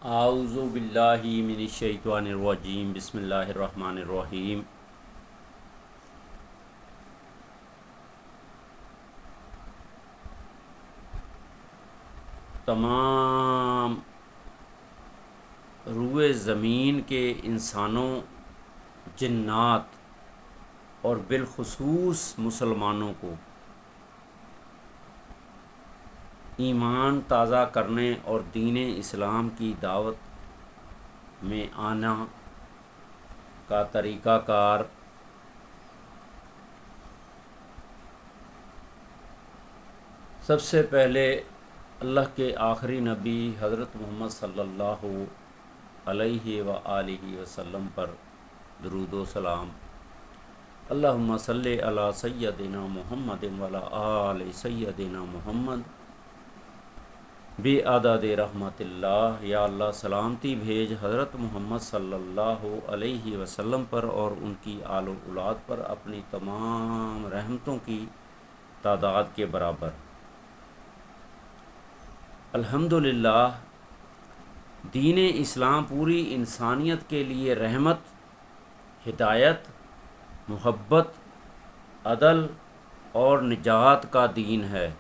اعوذ باللہ من الشیطان الرجیم بسم اللہ الرحمن الرحیم۔ تمام روئے زمین کے انسانوں، جنات اور بالخصوص مسلمانوں کو ایمان تازہ کرنے اور دین اسلام کی دعوت میں آنا کا طریقہ کار سب سے پہلے اللہ کے آخری نبی حضرت محمد صلی اللہ علیہ وآلہ وسلم پر درود و سلام۔ اللہم صلی علی سیدنا محمد وعلی آل سیدنا محمد بے عدد رحمت اللہ۔ یا اللہ سلامتی بھیج حضرت محمد صلی اللہ علیہ وسلم پر اور ان کی آل و اولاد پر اپنی تمام رحمتوں کی تعداد کے برابر۔ الحمدللہ، دین اسلام پوری انسانیت کے لیے رحمت، ہدایت، محبت، عدل اور نجات کا دین ہے۔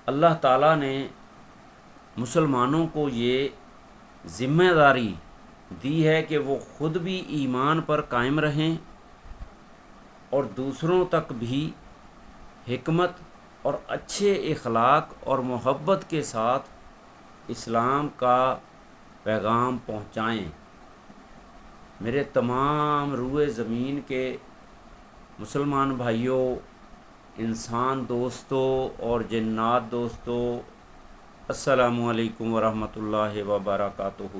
اللہ تعالیٰ نے مسلمانوں کو یہ ذمہ داری دی ہے کہ وہ خود بھی ایمان پر قائم رہیں اور دوسروں تک بھی حکمت اور اچھے اخلاق اور محبت کے ساتھ اسلام کا پیغام پہنچائیں۔ میرے تمام روئے زمین کے مسلمان بھائیوں، انسان دوستوں اور جنات دوستوں، السلام علیکم ورحمۃ اللہ وبرکاتہ۔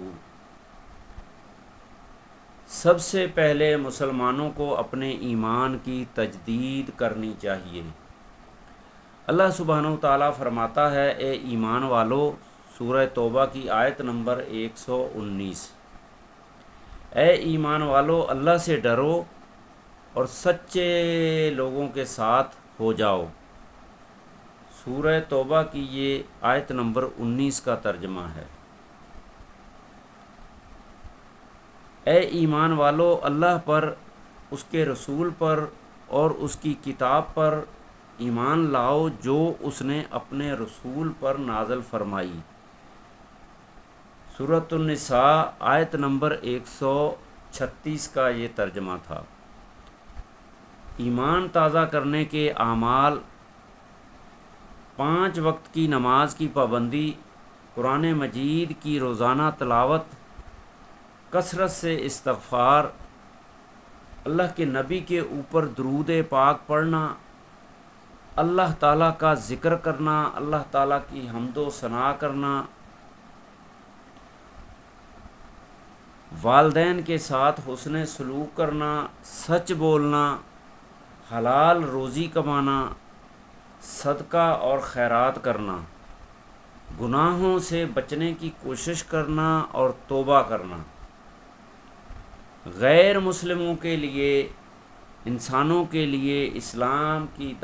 سب سے پہلے مسلمانوں کو اپنے ایمان کی تجدید کرنی چاہیے۔ اللہ سبحانہ و تعالیٰ فرماتا ہے، اے ایمان والو، سورہ توبہ کی آیت نمبر 119، اے ایمان والو، اللہ سے ڈرو اور سچے لوگوں کے ساتھ ہو جاؤ۔ سورہ توبہ کی یہ آیت نمبر 19 کا ترجمہ ہے۔ اے ایمان والو، اللہ پر، اس کے رسول پر اور اس کی کتاب پر ایمان لاؤ جو اس نے اپنے رسول پر نازل فرمائی۔ سورۃ النساء آیت نمبر 136 کا یہ ترجمہ تھا۔ ایمان تازہ کرنے کے اعمال: 5 وقت کی نماز کی پابندی، قرآن مجید کی روزانہ تلاوت، کثرت سے استغفار، اللہ کے نبی کے اوپر درود پاک پڑھنا، اللہ تعالیٰ کا ذکر کرنا، اللہ تعالیٰ کی حمد و ثنا کرنا، والدین کے ساتھ حسن سلوک کرنا، سچ بولنا، حلال روزی کمانا، صدقہ اور خیرات کرنا، گناہوں سے بچنے کی کوشش کرنا اور توبہ کرنا۔ غیر مسلموں کے لیے، انسانوں کے لیے اسلام کی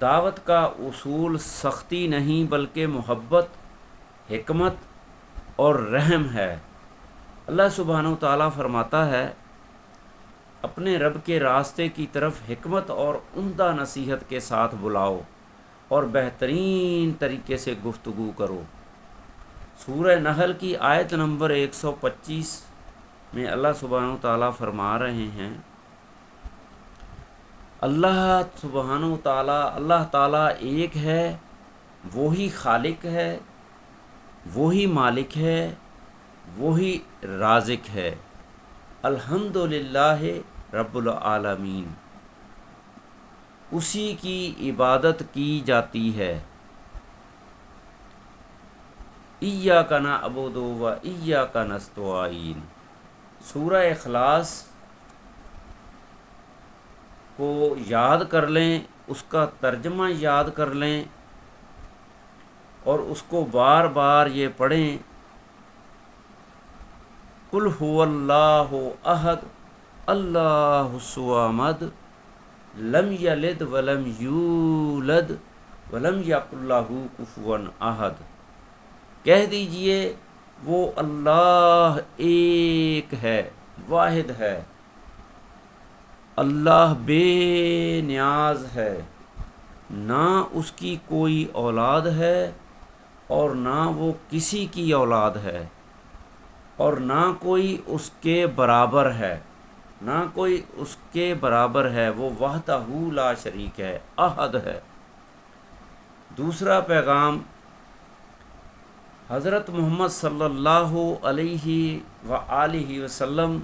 دعوت کا اصول سختی نہیں بلکہ محبت، حکمت اور رحم ہے۔ اللہ سبحانہ و تعالیٰ فرماتا ہے، اپنے رب کے راستے کی طرف حکمت اور عمدہ نصیحت کے ساتھ بلاؤ اور بہترین طریقے سے گفتگو کرو۔ سورہ نحل کی آیت نمبر 125 میں اللہ سبحانہ و تعالیٰ فرما رہے ہیں، اللہ تعالیٰ ایک ہے، وہی خالق ہے، وہی مالک ہے، وہی رازق ہے، الحمدللہ رب العالمین، اسی کی عبادت کی جاتی ہے۔ ایاک نعبد و ایاک نستعین۔ سورہ اخلاص کو یاد کر لیں، اس کا ترجمہ یاد کر لیں اور اس کو بار بار یہ پڑھیں، قل هو اللہ احد اللہ الصمد لم یلد ولم یولد ولم یکن لہ کفوا احد، کہہ دیجئے وہ اللہ ایک ہے، واحد ہے، اللہ بے نیاز ہے، نہ اس کی کوئی اولاد ہے اور نہ وہ کسی کی اولاد ہے، اور نہ کوئی اس کے برابر ہے، نہ کوئی اس کے برابر ہے، وہ وحدہ لا شریک ہے، احد ہے۔ دوسرا پیغام حضرت محمد صلی اللہ علیہ وآلہ وسلم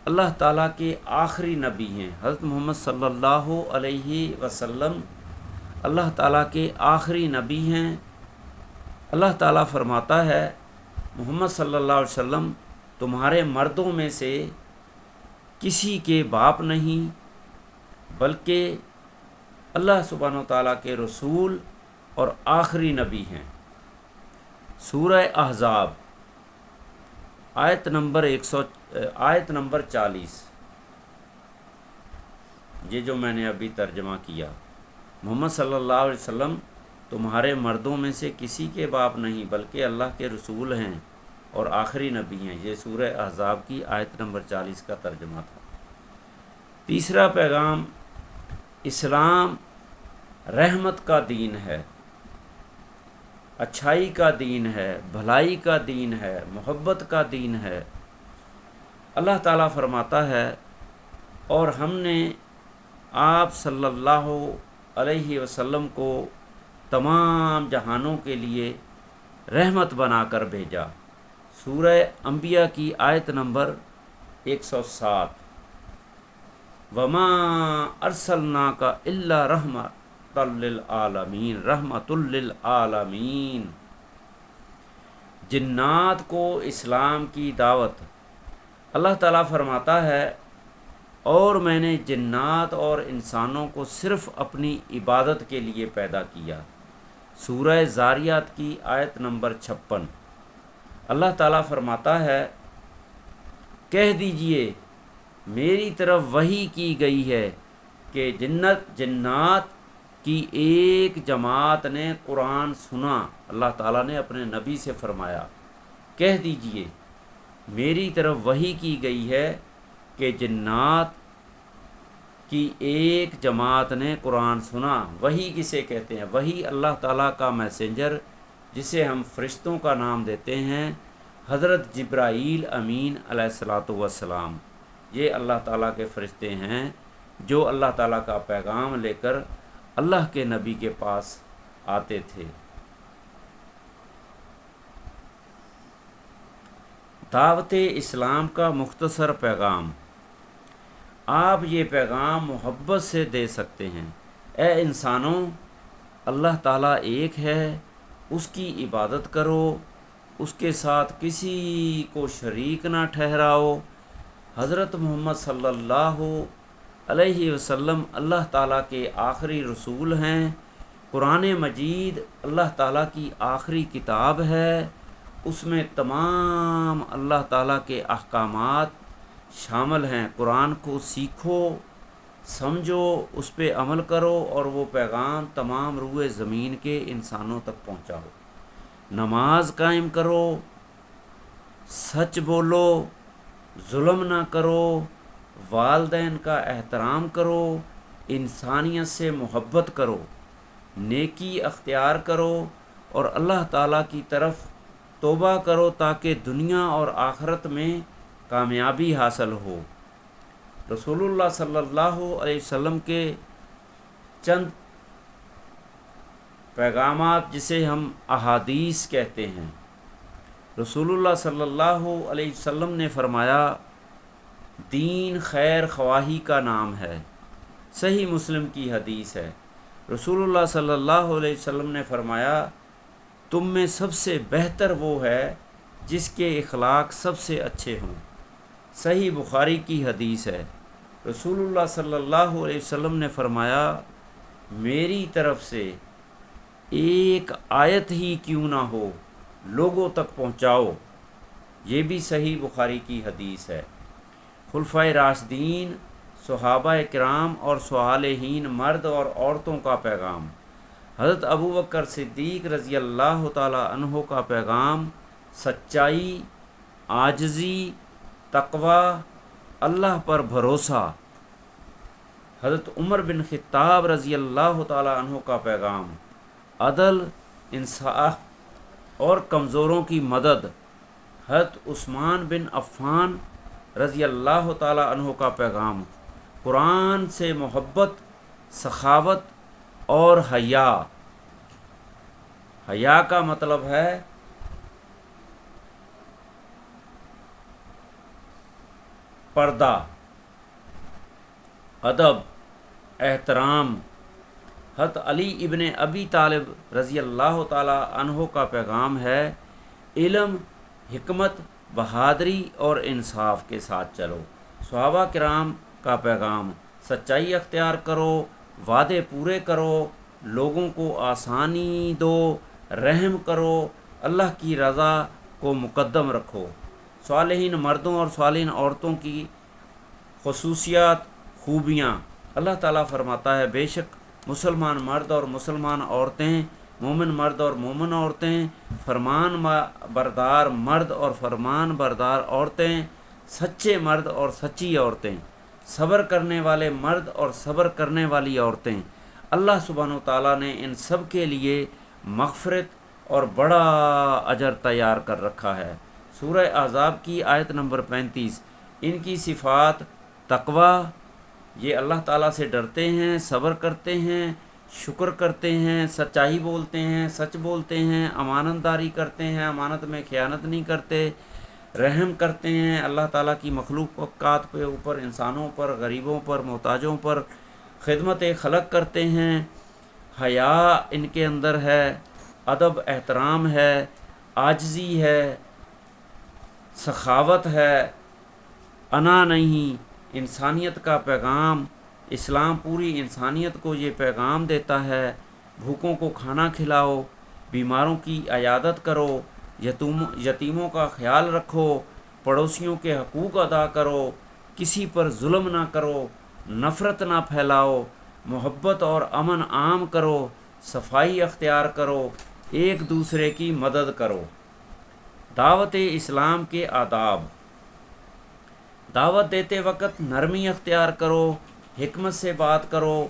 اللہ تعالیٰ کے آخری نبی ہیں۔ حضرت محمد صلی اللہ علیہ وسلم اللہ تعالیٰ کے آخری نبی ہیں۔ اللہ تعالیٰ فرماتا ہے محمد صلی اللہ علیہ وسلم تمہارے مردوں میں سے کسی کے باپ نہیں، بلکہ اللہ سبحانہ و تعالیٰ کے رسول اور آخری نبی ہیں۔ سورہ احزاب آیت نمبر 40، یہ جو میں نے ابھی ترجمہ کیا، محمد صلی اللہ علیہ وسلم تمہارے مردوں میں سے کسی کے باپ نہیں بلکہ اللہ کے رسول ہیں اور آخری نبی ہیں، یہ سورہ احزاب کی آیت نمبر 40 کا ترجمہ تھا۔ تیسرا پیغام، اسلام رحمت کا دین ہے، اچھائی کا دین ہے، بھلائی کا دین ہے، محبت کا دین ہے۔ اللہ تعالیٰ فرماتا ہے اور ہم نے آپ صلی اللہ علیہ وسلم کو تمام جہانوں کے لیے رحمت بنا کر بھیجا، سورہ انبیاء کی آیت نمبر 107، وما ارسلناک الا رحمۃ للعالمین، رحمۃ للعالمین۔ جنات کو اسلام کی دعوت، اللہ تعالیٰ فرماتا ہے اور میں نے جنات اور انسانوں کو صرف اپنی عبادت کے لیے پیدا کیا، سورہ زاریات کی آیت نمبر 56۔ اللہ تعالیٰ فرماتا ہے کہہ دیجئے میری طرف وحی کی گئی ہے کہ جنات کی ایک جماعت نے قرآن سنا۔ اللہ تعالیٰ نے اپنے نبی سے فرمایا کہہ دیجئے میری طرف وحی کی گئی ہے کہ جنات کی ایک جماعت نے قرآن سنا۔ وحی کسے کہتے ہیں؟ وحی اللہ تعالیٰ کا میسنجر جسے ہم فرشتوں کا نام دیتے ہیں، حضرت جبرائیل امین علیہ الصلاۃ والسلام، یہ اللہ تعالیٰ کے فرشتے ہیں جو اللہ تعالیٰ کا پیغام لے کر اللہ کے نبی کے پاس آتے تھے۔ دعوت اسلام کا مختصر پیغام، آپ یہ پیغام محبت سے دے سکتے ہیں۔ اے انسانوں، اللہ تعالیٰ ایک ہے، اس کی عبادت کرو، اس کے ساتھ کسی کو شریک نہ ٹھہراؤ۔ حضرت محمد صلی اللہ علیہ وسلم اللہ تعالیٰ کے آخری رسول ہیں۔ قرآن مجید اللہ تعالیٰ کی آخری کتاب ہے، اس میں تمام اللہ تعالیٰ کے احکامات شامل ہیں۔ قرآن کو سیکھو، سمجھو، اس پہ عمل کرو اور وہ پیغام تمام روئے زمین کے انسانوں تک پہنچاؤ۔ نماز قائم کرو، سچ بولو، ظلم نہ کرو، والدین کا احترام کرو، انسانیت سے محبت کرو، نیکی اختیار کرو اور اللہ تعالیٰ کی طرف توبہ کرو تاکہ دنیا اور آخرت میں کامیابی حاصل ہو۔ رسول اللہ صلی اللہ علیہ وسلم کے چند پیغامات جسے ہم احادیث کہتے ہیں۔ رسول اللہ صلی اللہ علیہ وسلم نے فرمایا دین خیر خواہی کا نام ہے، صحیح مسلم کی حدیث ہے۔ رسول اللہ صلی اللہ علیہ وسلم نے فرمایا تم میں سب سے بہتر وہ ہے جس کے اخلاق سب سے اچھے ہوں، صحیح بخاری کی حدیث ہے۔ رسول اللہ صلی اللہ علیہ وسلم نے فرمایا میری طرف سے ایک آیت ہی کیوں نہ ہو لوگوں تک پہنچاؤ، یہ بھی صحیح بخاری کی حدیث ہے۔ خلفائے راشدین، صحابہ کرام اور صالحین مرد اور عورتوں کا پیغام، حضرت ابوبکر صدیق رضی اللہ تعالی عنہ کا پیغام سچائی، عاجزی، تقوی، اللہ پر بھروسہ۔ حضرت عمر بن خطاب رضی اللہ تعالی عنہ کا پیغام عدل، انصاف اور کمزوروں کی مدد۔ حضرت عثمان بن عفان رضی اللہ تعالی عنہ کا پیغام قرآن سے محبت، سخاوت اور حیا۔ حیا کا مطلب ہے پردہ، ادب، احترام۔ حضرت علی ابن ابی طالب رضی اللہ تعالی عنہ کا پیغام ہے علم، حکمت، بہادری اور انصاف کے ساتھ چلو۔ صحابہ کرام کا پیغام سچائی اختیار کرو، وعدے پورے کرو، لوگوں کو آسانی دو، رحم کرو، اللہ کی رضا کو مقدم رکھو۔ صالحین مردوں اور صالحین عورتوں کی خصوصیات، خوبیاں۔ اللہ تعالیٰ فرماتا ہے بے شک مسلمان مرد اور مسلمان عورتیں، مومن مرد اور مومن عورتیں، فرمان بردار مرد اور فرمان بردار عورتیں، سچے مرد اور سچی عورتیں، صبر کرنے والے مرد اور صبر کرنے والی عورتیں۔ اللہ سبحانہ و تعالیٰ نے ان سب کے لیے مغفرت اور بڑا اجر تیار کر رکھا ہے۔ سورہ احزاب کی آیت نمبر 35۔ ان کی صفات تقوی، یہ اللہ تعالیٰ سے ڈرتے ہیں، صبر کرتے ہیں، شکر کرتے ہیں، سچائی بولتے ہیں، سچ بولتے ہیں، امانت داری کرتے ہیں، امانت میں خیانت نہیں کرتے، رحم کرتے ہیں اللہ تعالیٰ کی مخلوقات پہ اوپر، انسانوں پر، غریبوں پر، محتاجوں پر، خدمت خلق کرتے ہیں۔ حیا ان کے اندر ہے، ادب احترام ہے، عاجزی ہے، سخاوت ہے، انا نہیں۔ انسانیت کا پیغام، اسلام پوری انسانیت کو یہ پیغام دیتا ہے بھوکوں کو کھانا کھلاؤ، بیماروں کی عیادت کرو، یتیموں کا خیال رکھو، پڑوسیوں کے حقوق ادا کرو، کسی پر ظلم نہ کرو، نفرت نہ پھیلاؤ، محبت اور امن عام کرو، صفائی اختیار کرو، ایک دوسرے کی مدد کرو۔ دعوت اسلام کے آداب۔ دعوت دیتے وقت نرمی اختیار کرو، حکمت سے بات کرو،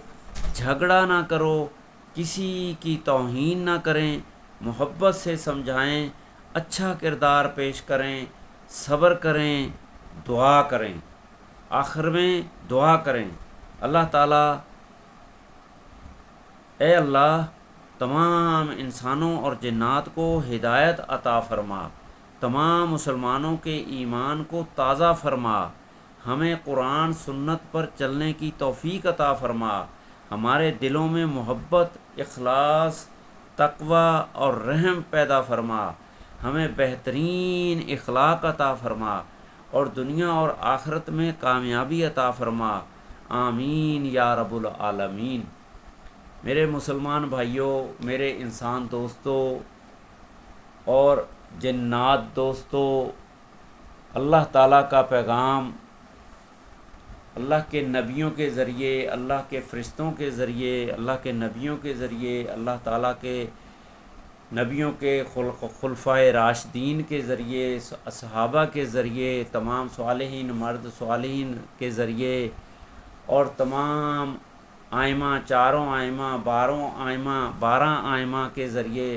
جھگڑا نہ کرو، کسی کی توہین نہ کریں، محبت سے سمجھائیں، اچھا کردار پیش کریں، صبر کریں، دعا کریں۔ آخر میں دعا کریں، اللہ تعالیٰ اے اللہ تمام انسانوں اور جنات کو ہدایت عطا فرما، تمام مسلمانوں کے ایمان کو تازہ فرما، ہمیں قرآن سنت پر چلنے کی توفیق عطا فرما، ہمارے دلوں میں محبت، اخلاص، تقوی اور رحم پیدا فرما، ہمیں بہترین اخلاق عطا فرما اور دنیا اور آخرت میں کامیابی عطا فرما، آمین یا رب العالمین۔ میرے مسلمان بھائیوں، میرے انسان دوستوں اور جنات دوستوں، اللہ تعالیٰ کا پیغام اللہ کے نبیوں کے ذریعے، اللہ کے فرشتوں کے ذریعے، اللہ کے نبیوں کے ذریعے، اللہ تعالیٰ کے نبیوں کے خلفائے راشدین کے ذریعے، صحابہ کے ذریعے، تمام صالحین مرد صالحین کے ذریعے اور تمام آئمہ، چاروں آئمہ، 12 آئمہ کے ذریعے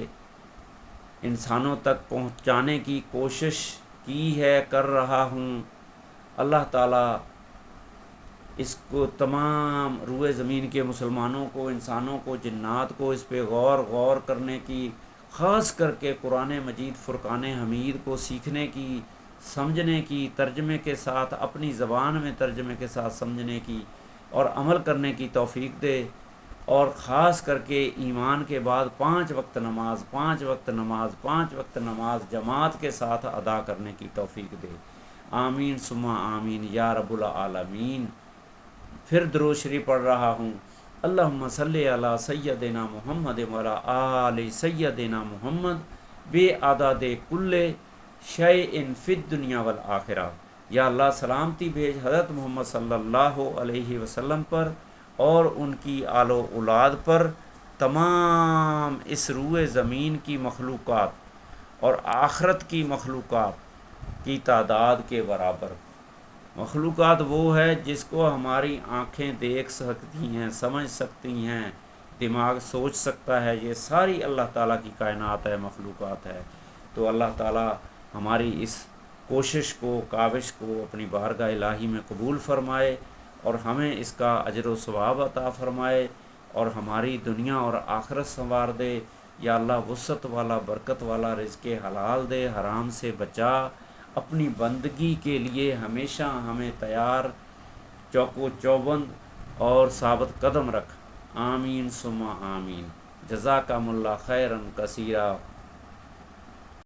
انسانوں تک پہنچانے کی کوشش کی ہے، کر رہا ہوں۔ اللہ تعالیٰ اس کو تمام روئے زمین کے مسلمانوں کو، انسانوں کو، جنات کو اس پہ غور کرنے کی، خاص کر کے قرآن مجید فرقان حمید کو سیکھنے کی، سمجھنے کی، ترجمے کے ساتھ اپنی زبان میں ترجمے کے ساتھ سمجھنے کی اور عمل کرنے کی توفیق دے، اور خاص کر کے ایمان کے بعد 5 وقت نماز جماعت کے ساتھ ادا کرنے کی توفیق دے، آمین ثم آمین یا رب العالمین۔ پھر درود شریف پڑھ رہا ہوں، اللہم صلی علی سیدنا محمد وعلی آل سیدنا محمد بے عدد کل شیء فی الدنیا والآخرہ۔ یا اللہ سلامتی بھیج حضرت محمد صلی اللہ علیہ وسلم پر اور ان کی آل و اولاد پر، تمام اس روئے زمین کی مخلوقات اور آخرت کی مخلوقات کی تعداد کے برابر۔ مخلوقات وہ ہے جس کو ہماری آنکھیں دیکھ سکتی ہیں، سمجھ سکتی ہیں، دماغ سوچ سکتا ہے، یہ ساری اللہ تعالیٰ کی کائنات ہے، مخلوقات ہے۔ تو اللہ تعالیٰ ہماری اس کوشش کو، کاوش کو اپنی بارگاہ الہی میں قبول فرمائے اور ہمیں اس کا اجر و ثواب عطا فرمائے اور ہماری دنیا اور آخرت سنوار دے۔ یا اللہ وسعت والا، برکت والا رزق حلال دے، حرام سے بچا، اپنی بندگی کے لیے ہمیشہ ہمیں تیار، چوک و چوبند اور ثابت قدم رکھ۔ آمین ثم آمین۔ جزاکم اللہ خیرا کثیرا۔